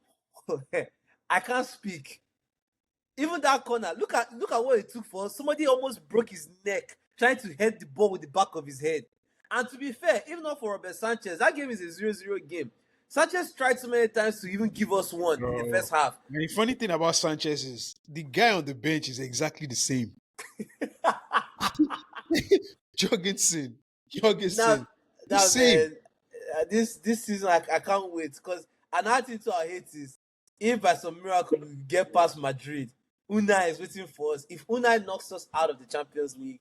I can't speak. Even that corner, look at what it took for us. Somebody almost broke his neck trying to head the ball with the back of his head. And to be fair, even not for Robert Sanchez, that game is a 0-0 game. Sanchez tried so many times to even give us one in the first half. And the funny thing about Sanchez is the guy on the bench is exactly the same. Jorgensen. Now, same. man, this season I can't wait, because another thing to our hate is if by some miracle we get past Madrid, Unai is waiting for us. If Unai knocks us out of the Champions League,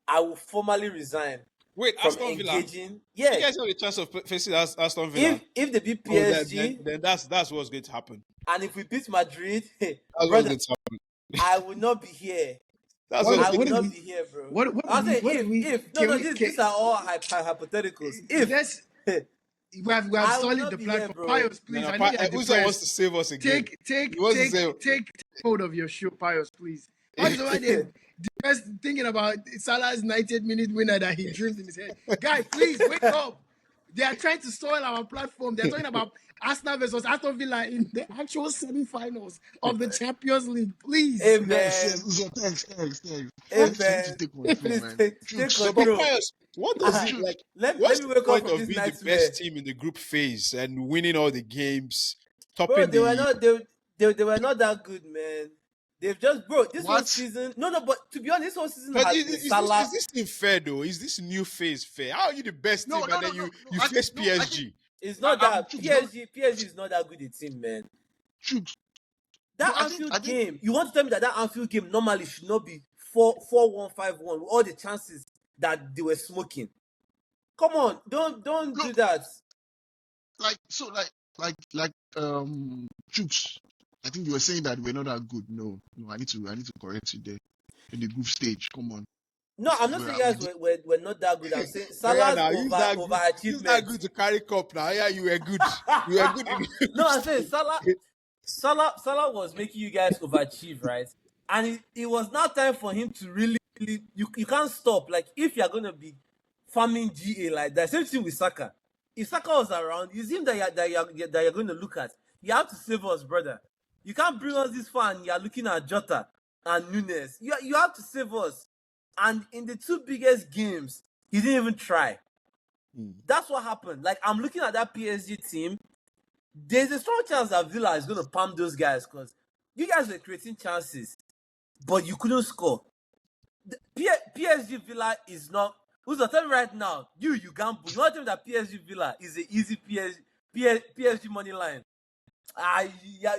I will formally resign. Wait, from Aston Villa? engaging. Yeah. You guys have a chance of facing Aston Villa. If they beat PSG, then that's what's going to happen. And if we beat Madrid, that's what's going to happen. I will not be here. I will not be here, bro. These are all hypotheticals. We have solid the platform. Pius, please. I know you're depressed. wants to save us again. Take hold of your shoe, Pius, please. Pius over there depressed thinking about Salah's 90th-minute winner that he dreamed in his head. Guy, please wake up. They are trying to spoil our platform. They're talking about Arsenal versus Aston Villa in the actual semi-finals of the Champions League. Please. Amen. Thanks. Amen. Please take control. What does it like? What's the point of being the best team in the group phase and winning all the games? Bro, they were not that good, man. They've just this whole season. No, but to be honest, this whole season has Salah. Is this team fair though? Is this new phase fair? How are you the best team and then you face PSG? It's not that PSG is not that good a team, man. That Anfield game, you want to tell me that Anfield game normally should not be 4-1, 5-1 with all the chances that they were smoking? Come on, don't do that. Chooks, I think you were saying that we're not that good. No, I need to correct you there. In the group stage, come on. No, I'm not saying guys we're not that good. I'm saying Salah's overachievement. You're not good to carry cup now. Yeah, you were good. You were good. No, I'm saying Salah was making you guys overachieve, right? And it was now time for him to really you can't stop. Like, if you're gonna be farming GA like that, same thing with Saka. If Saka was around, it's him that you're going to look at. You have to save us, brother. You can't bring us this far and you're looking at Jota and Nunes. You have to save us. And in the two biggest games, he didn't even try. That's what happened. Like, I'm looking at that PSG team. There's a strong chance that Villa is going to palm those guys because you guys were creating chances, but you couldn't score. The PSG Villa is not. Who's going to tell me right now? You gamble. You want to tell me that PSG Villa is an easy PSG money line?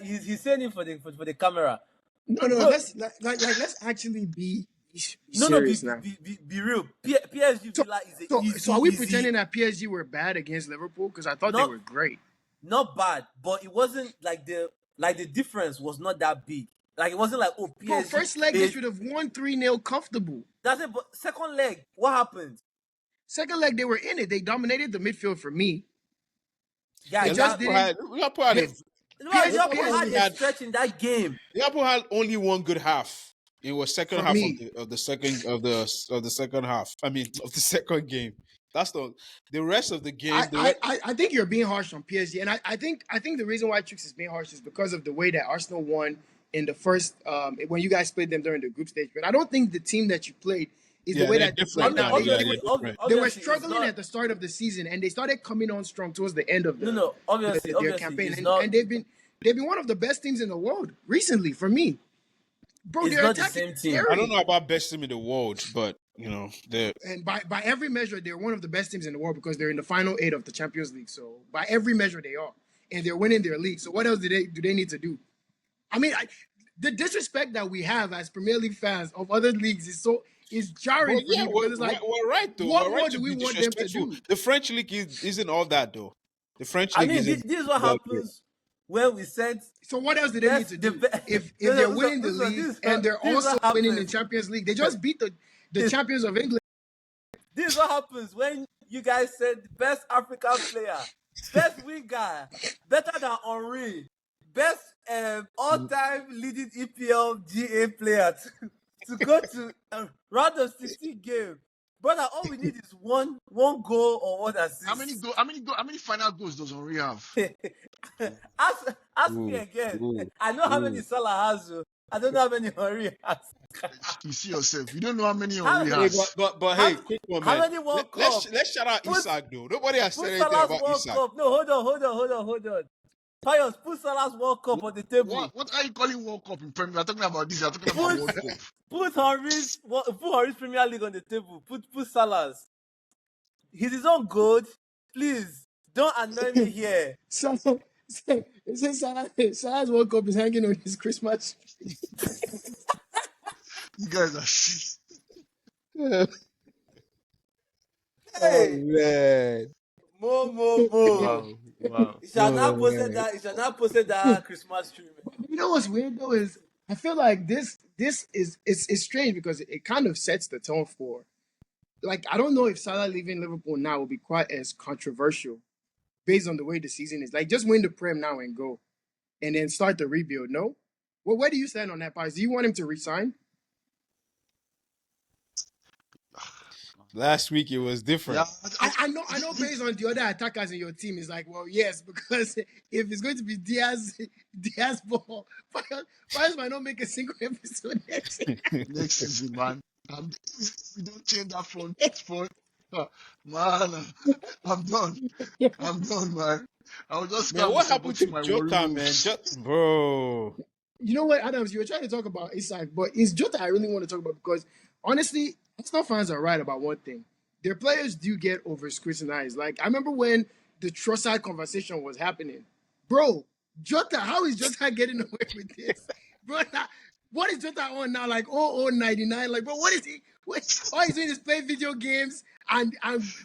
He's saying it for the camera. No. Let's actually be serious now. Be real. PSG Villa is an easy. So are we pretending that PSG were bad against Liverpool? Because I thought they were great. Not bad, but it wasn't like the difference was not that big. Like, it wasn't like, oh, PSG. Bro, first leg they should have won 3-0 comfortable. That's it. But second leg, what happened? Second leg, they were in it. They dominated the midfield for me. Yeah, Liverpool had a stretch in that game. Liverpool had only one good half. It was second half of the second half. I mean, of the second game. That's the rest of the game. I think you're being harsh on PSG, and I think the reason why Trix is being harsh is because of the way that Arsenal won in the first when you guys played them during the group stage. But I don't think the team that you played is the way that they played now. They were struggling at the start of the season, and they started coming on strong towards the end of their campaign. And they've been one of the best teams in the world recently for me. Bro, it's not the same team. I don't know about best team in the world, but they're by every measure, they're one of the best teams in the world because they're in the final 8 of the Champions League. So by every measure, they are, and they're winning their league. So what else do they need to do? I mean, the disrespect that we have as Premier League fans of other leagues is jarring. We're right though. What more do we want them to do? The French league isn't all that though. The French league this is what happens when we said. So what else do they need to do? If they're winning the league and they're also winning the Champions League, they just beat the champions of England. This is what happens when you guys said the best African player, best winger, better than Henry, best all-time leading EPL GA player to go to round of 16 game. Brother, all we need is one goal or one assist. How many final goals does Henry have? ask me again. I know how many Salah has. I don't know how many Henry has. You see yourself. You don't know how many How- Henry Hey, has. but hey, quick one, how man. many World Cup? Let's shout out Put- Isak though. Nobody has Put said anything Salah's about World Isak. Cup. No, hold on. Pius, put Salah's World Cup on the table. What are you calling World Cup in Premier? You're talking about this. You're talking about World Cup. Put Henry's Premier League on the table. Put Salah's. He's his own gold. Please don't annoy me here. Salah, it says Salah's World Cup is hanging on his Christmas tree. You guys are shit. Hey, man. Mo. Wow. He shall not post that Christmas tree. Man. You know what's weird though is I feel like this is it's strange because it kind of sets the tone for, like, I don't know if Salah leaving Liverpool now will be quite as controversial based on the way the season is. Like, just win the Prem now and go, and then start the rebuild. No, well, where do you stand on that, Pies? Do you want him to resign? Last week it was different. Yeah, I know. Based on the other attackers in your team, it's like, well, yes, because if it's going to be Diaz ball, Pies might not make a single episode next season. next season, man. We don't change that front. Man, I'm done. I'm done, man. I was just Man, what happened to Jota, man? Bro. You know what, Adams? You were trying to talk about Isak, but it's Jota I really want to talk about because honestly, Arsenal fans are right about one thing. Their players do get over scrutinized. Like, I remember when the Trossard conversation was happening. Bro, Jota, how is Jota getting away with this? Bro, what is Jota on now? Like 0099? Like, bro, what is he? All he's doing is playing video games and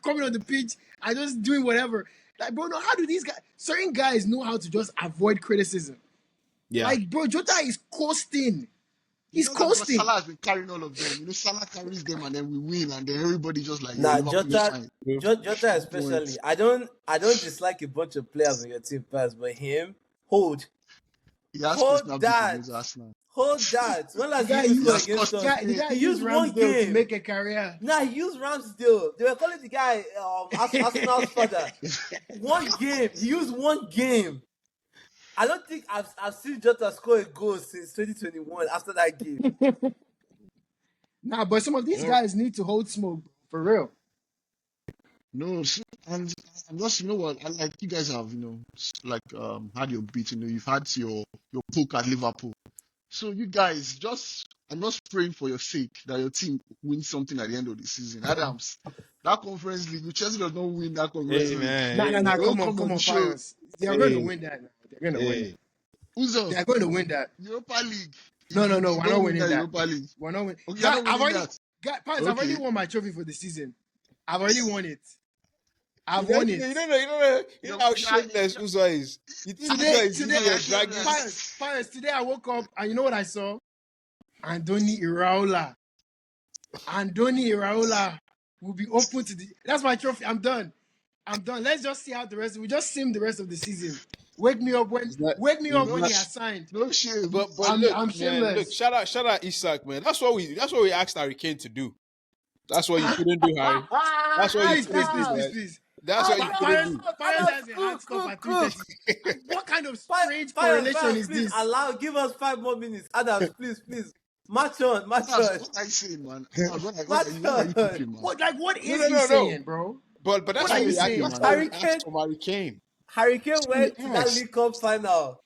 coming on the pitch and just doing whatever. Like, bro, no, how do these guys, certain guys know how to just avoid criticism? Yeah. Like, bro, Jota is coasting. He's coasting. Salah has been carrying all of them. You know, Salah carries them and then we win and then everybody just like, Nah, Liverpool is fine. Jota especially. I don't dislike a bunch of players on your team pass, but him, hold He has Hold personal that. beef against Arsenal. When last guy game he used- scored against The us, The guy he used used one Ramsdale to game. make a career. Nah, he used Ramsdale. They were calling the guy Arsenal's father. One game. He used one game. I don't think I've seen Jota score a goal since 2021 after that game. Nah, but some of these Yeah. guys need to hold smoke, bro, for real. No, and I'm just, you know what, I like you guys have, had your beat, you've had your poke at Liverpool. So you guys I'm just praying for your sake that your team wins something at the end of the season. Adams, that conference league, if Chelsea does not win that conference Hey, league, man. Nah, Don't come on, come on the show. Pius. They're going to Hey. win that now. They're going to win Hey. it. Who's else? They're going to win that. Europa League. No, You we're don't not win winning that. Europa League. We're not winning. Okay, you're not winning that. Pius, I've already Okay. won my trophy for the season. I've already won it. I've You won know, it. you know how shameless Uzo is. You think Uzo is Today, using your dragging? Pius, today I woke up and you know what I saw? Andoni Iraola. Will be open to the. That's my trophy. I'm done. Let's just see how we just sim the rest of the season. Wake me up when he has signed. No shame. But I'm look, man, shameless. look, shout out Isak, man. That's what we asked Harry Kane to do. That's what you couldn't do, Harry. That's what you couldn't do, man. Please. That's what you couldn't do. Pius has a hard stop at 3:30. What kind of strange correlation is please this? give us 5 more minutes. Adams, please. Match on. What are you saying, man? What are you cooking, man? What is No. he saying, bro? But that's What what are you we saying, asked. man? That's what we asked from Harry Kane. Harry Kane went to that Yes. League Cup final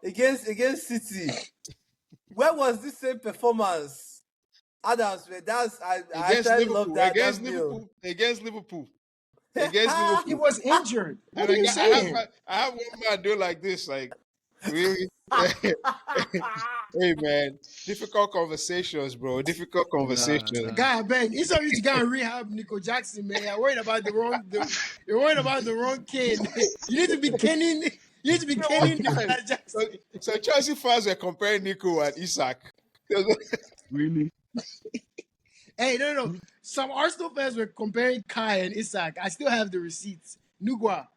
against City. Where was this same performance? Adams, man, I actually love that. Against meal. Liverpool. He was injured. What And are you saying? I have one man do like this, like really. Hey man, difficult conversations, bro. Difficult conversations. Nah. Guy, I beg. It's already to go and rehab Nico Jackson, man. You're worried about the wrong. You're worried about the wrong Kane. You need to be Kenning. You need to be Kenning Nico Jackson. So Chelsea fans were comparing Nico and Isak. Really? Hey, no. Some Arsenal fans were comparing Kai and Isak. I still have the receipts. Nugua,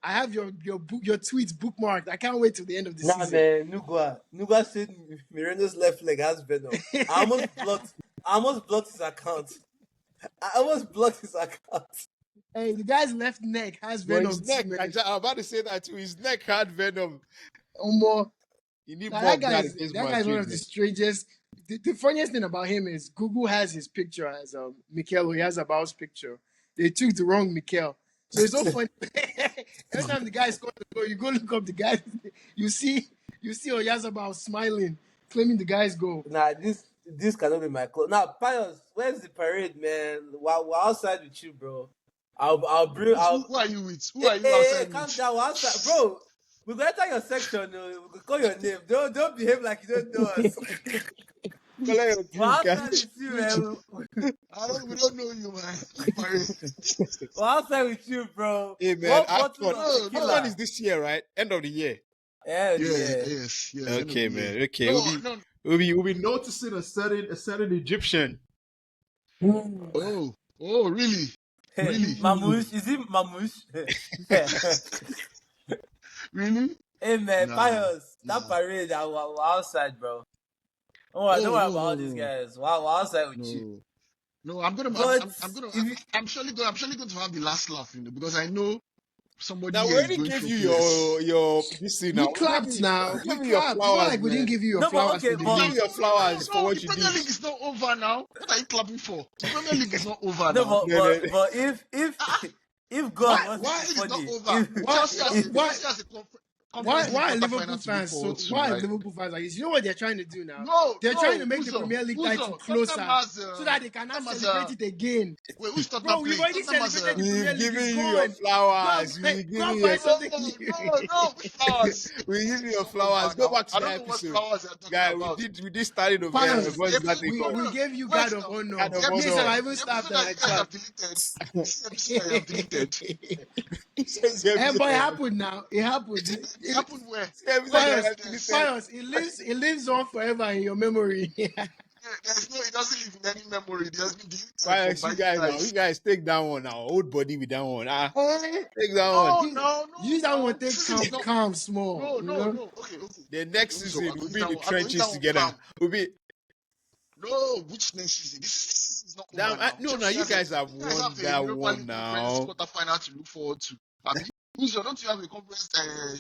I have your tweets bookmarked. I can't wait till the end of the Nah, season. man, Nugua said Miranda's left leg has venom. I almost blocked his account. Hey, the guy's left neck has But venom his too, neck, man. I'm about to say that too. His neck had venom. More. You need Now, more that of guy that is against one of Madrid. the strangest. The funniest thing about him is Google has his picture as Mikel Oyarzabal's picture. They took the wrong Mikel. So it's so funny. Every time the guy scores the goal, you go look up the guy. You see Oyarzabal smiling, claiming the guy's goal. Nah, this cannot be my clothes. Now, Pius, where's the parade, man? We're outside with you, bro. I'll bring. Who are you with? Who are you Hey, outside calm with? down. We're outside, bro. We go enter your section. We go call your name. Don't behave like you don't know us. We're outside with you, man. We don't know you, man. We're outside with you, bro. Hey man, One bottle of No, Which one tequila. is this year, right? End of the year. Yeah. yes. End of Okay, the year. man. Okay, No. we'll be noticing a certain Egyptian. Oh, really? Really? Mamouche, is it Mamouche? Really? Hey man, Nah. Pius, that parade, we're outside, bro. Don't worry about all these guys. We're outside with you. No, I'm But surely going to have the last laugh, because I know somebody Now we here is already going gave for you PS. your this thing now. We clapped now. Give We me your clapped. It's not flowers, like we man. didn't give you your No, but flowers okay, for the but- Give league. me your flowers for what the you Premier did. League is not over now. What are you clapping for? The Premier League is not over no, now. but if God Why- wants The to why- be season is not funny, over. Chelsea has a Conference League Why are Liverpool quarterfinal to look fans forward to, why are right? Liverpool fans like this? You know what they're trying to do now? No, They're trying to make who's the on? Premier League Who's title on? closer Tottenham has so that they can now Tottenham has celebrate it again. wait, who's Bro, Tottenham we've playing? already Tottenham has celebrated the Premier We've League. It's given you your gone. flowers. We've Go given and you find something new. no, which flowers? we give you your It's not flowers. over Go now. back to I the don't know what episode. flowers you're talking Guy, about. we did starting of Pius, what's that thing The called? we gave you wait God of now. Honor. God of The Me Honor. and episode, I even the stopped episode and that I you guys have clapped. deleted. This episode that you have deleted. But it happened now. It happened. It happened where? Pius, There's Pius, it lives on forever in your memory. it doesn't live in any memory. It has been deleted Pius, by you you guys now. guys. You guys take that one now. Old body with that one. Eh? Take that one. No. Use that one. This Take season is not. calm, small. No. Okay. The next So season I we'll go use be in that the one. I go use that trenches one together. calm. We'll be No, which next season? This season is not over now. no, Chelsea you guys have you guys won have a that Europa one League conference now. quarterfinal to look forward to. Don't you have a conference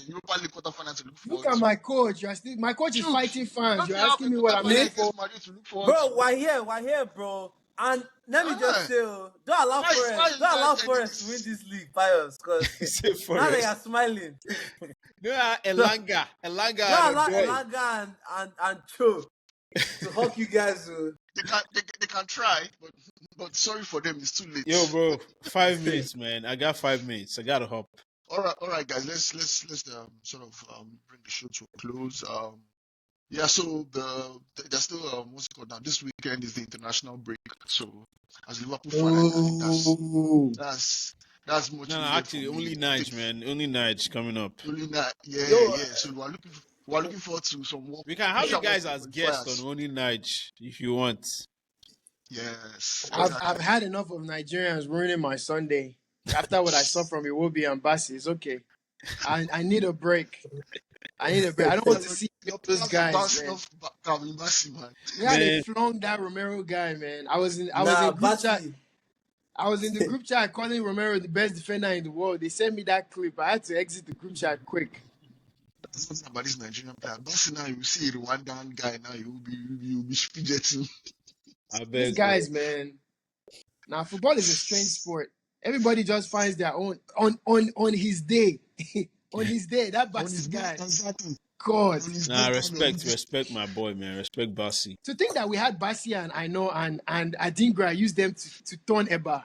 Europa League quarterfinal to look Look forward at to? my coach. My coach is Shoot. fighting fans. Don't You're you have a asking me what I'm looking quarterfinal for. against Madrid to look forward bro, to? we're here, bro. And let me just say, don't allow Why is Forest to win this league, Pius, because Say for now they us. are smiling. No, Elanga Don't and allow Odoi. Elanga and Cho to hawk you guys. They can try, but sorry for them, it's too late. Yo, bro, 5 minutes, man. I got 5 minutes. I gotta hop. All right, guys. Let's sort of bring the show to a close. Yeah, so there's still what's it called now? This weekend is the international break. So as a Liverpool fan, I think that's much No, needed actually, for me. only Nige, man. Only Nige coming up. Only that, yeah. So we're looking forward to some more. We can have you guys as qualifiers. guests on Only Nige if you want. Yes, I've exactly. had enough of Nigerians ruining my Sunday. After what I saw from Iwobi and Bassi, it's okay. I need a break. I don't want to see Your those players are guys, bouncing man. off Calvin Bassey, man. Yeah, they Man. flung that Romero guy, man. I was in Nah, group chat. Bati. I was in the group chat calling Romero the best defender in the world. They sent me that clip. I had to exit the group chat quick. That's nothing about this Nigerian player. Bassey now, you see a Rwandan guy now, you'll be fidgeting. I bet. These guys, man. Now football is a strange sport. Everybody just finds their own on his day. On his day, that Bassi guy. Exactly. God. Nah, respect my boy, man. Respect Bassi. To think that we had Bassi and I know and Adingra used them to turn Eba.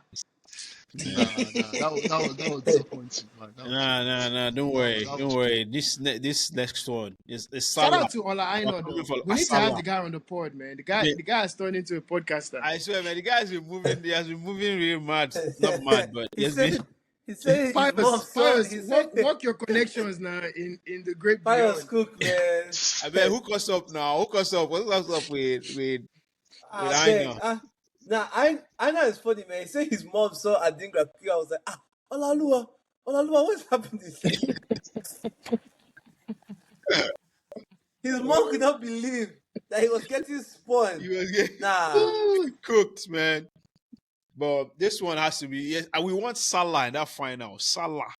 Nah, that was disappointing, man. Nah. Don't worry. This next one is Shout Salah. out to Ola Aino though. for We need to Salah. have the guy on the pod, man. The guy has turned into a podcaster. I swear, man, the guy's been moving. He has been moving real mad. Not mad, but He he's said been. he said his mom Pius, he said work your connections now in the great Pius beyond. Cook, man. I bet hook us up now. Hook us up. What's up with I beg, Aina? Now I know it's funny, man. He said his mom saw Adingra kick. I was like, Olalua, what's happening? His mom could not believe that he was getting spun. He was getting Nah. cooked, man. But this one has to be yes. And we want Salah in that final. Salah,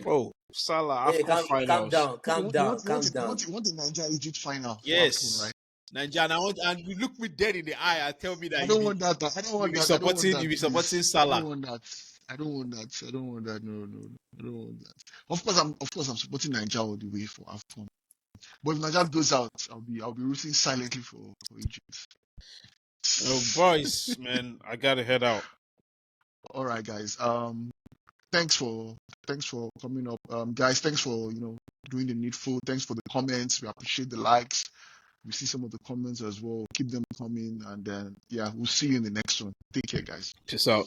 bro. Salah Hey, after calm finals. down, Okay, calm down, calm down. you want the Nigeria Egypt final for AFCON, Yes, right? Nigeria. And you look me dead in the eye and tell me that I don't want that. I don't want that. I don't want you that. be supporting Please. I Salah. don't want that. I don't want that. I don't want that. No. I don't want that. Of course I'm supporting Nigeria all the way for AFCON. But if Nigeria goes out, I'll be rooting silently for Egypt. Oh, boys, man, I gotta head out. All right, guys. Thanks for coming up. Guys, thanks for doing the needful. Thanks for the comments. We appreciate the likes. We see some of the comments as well. Keep them coming, and then we'll see you in the next one. Take care, guys. Peace out.